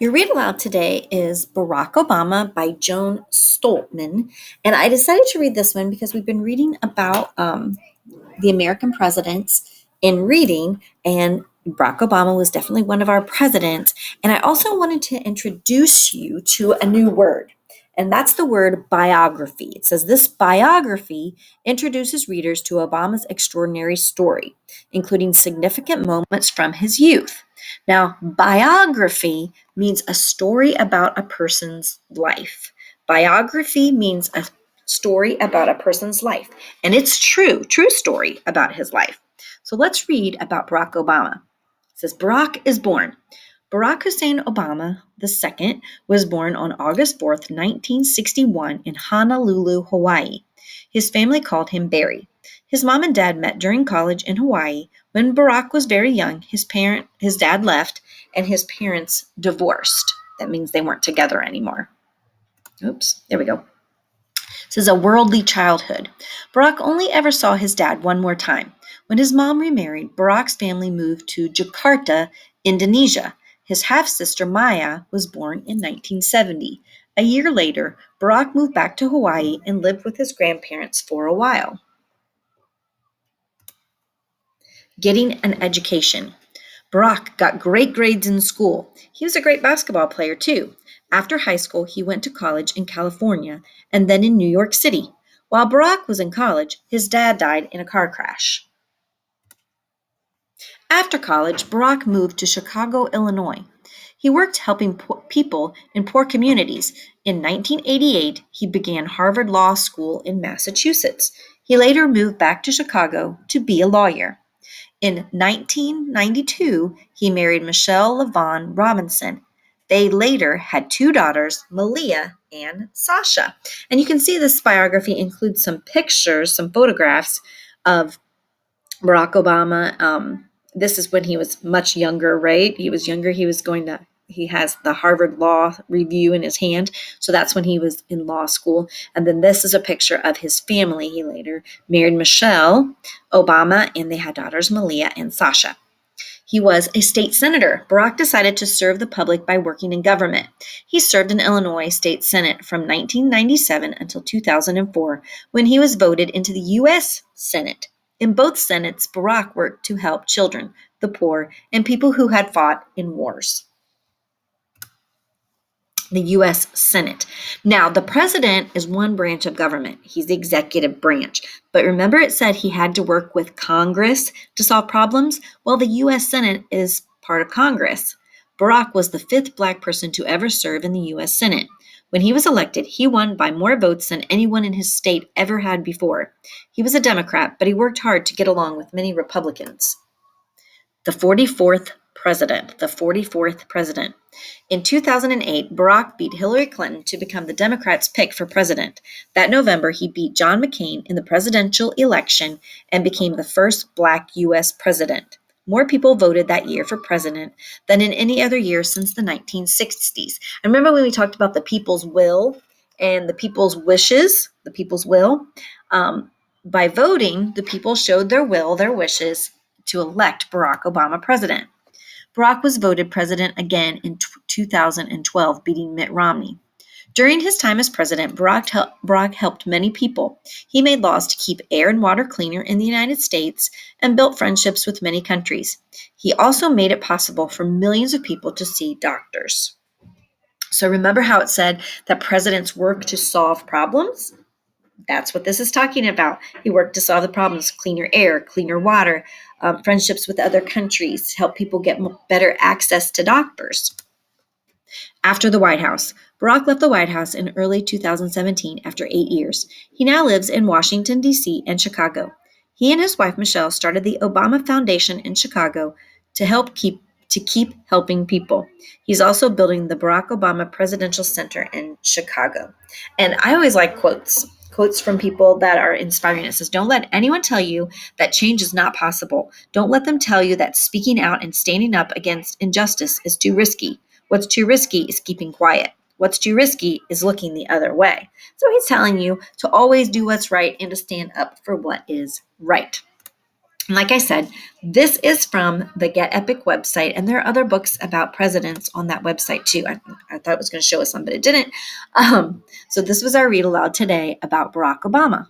Your read aloud today is Barack Obama by Joan Stoltman. And I decided to read this one because we've been reading about the American presidents in reading, and Barack Obama was definitely one of our presidents. And I also wanted to introduce you to a new word, and that's the word biography. It says this biography introduces readers to Obama's extraordinary story, including significant moments from his youth. Now, biography means a story about a person's life. Biography means a story about a person's life. And it's true story about his life. So let's read about Barack Obama. It says, Barack is born. Barack Hussein Obama II was born on August 4th, 1961 in Honolulu, Hawaii. His family called him Barry. His mom and dad met during college in Hawaii. When Barack was very young, his dad left and his parents divorced. That means they weren't together anymore. Oops, there we go. This is a worldly childhood. Barack only ever saw his dad one more time. When his mom remarried, Barack's family moved to Jakarta, Indonesia. His half-sister Maya was born in 1970. A year later, Barack moved back to Hawaii and lived with his grandparents for a while. Getting an education. Barack got great grades in school. He was a great basketball player, too. After high school, he went to college in California and then in New York City. While Barack was in college, his dad died in a car crash. After college, Barack moved to Chicago, Illinois. He worked helping people in poor communities. In 1988, he began Harvard Law School in Massachusetts. He later moved back to Chicago to be a lawyer. In 1992, he married Michelle LaVaughn Robinson. They later had two daughters, Malia and Sasha. And you can see this biography includes some pictures, some photographs of Barack Obama. This is when he was much younger, right? He was younger. He has the Harvard Law Review in his hand. So that's when he was in law school. And then this is a picture of his family. He later married Michelle Obama, and they had daughters, Malia and Sasha. He was a state senator. Barack decided to serve the public by working in government. He served in Illinois State Senate from 1997 until 2004, when he was voted into the U.S. Senate. In both Senates, Barack worked to help children, the poor, and people who had fought in wars. The U.S. Senate. Now, the president is one branch of government. He's the executive branch. But remember it said he had to work with Congress to solve problems? Well, the U.S. Senate is part of Congress. Barack was the fifth Black person to ever serve in the U.S. Senate. When he was elected, he won by more votes than anyone in his state ever had before. He was a Democrat, but he worked hard to get along with many Republicans. The 44th president. In 2008, Barack beat Hillary Clinton to become the Democrats' pick for president. That November, he beat John McCain in the presidential election and became the first Black U.S. president. More people voted that year for president than in any other year since the 1960s. And remember when we talked about the people's will and the people's wishes, the people's will? By voting, the people showed their will, their wishes, to elect Barack Obama president. Barack was voted president again in 2012, beating Mitt Romney. During his time as president, Barack helped many people. He made laws to keep air and water cleaner in the United States and built friendships with many countries. He also made it possible for millions of people to see doctors. So remember how it said that presidents work to solve problems? That's what this is talking about. He worked to solve the problems: cleaner air, cleaner water, friendships with other countries, help people get better access to doctors. After the White House, Barack left the White House in early 2017 after 8 years. He now lives in Washington, D.C. and Chicago. He and his wife, Michelle, started the Obama Foundation in Chicago to keep helping people. He's also building the Barack Obama Presidential Center in Chicago. And I always like quotes from people that are inspiring. It says, don't let anyone tell you that change is not possible. Don't let them tell you that speaking out and standing up against injustice is too risky. What's too risky is keeping quiet. What's too risky is looking the other way. So he's telling you to always do what's right and to stand up for what is right. And like I said, this is from the Get Epic website, and there are other books about presidents on that website too. I thought it was going to show us some, but it didn't. So this was our read aloud today about Barack Obama.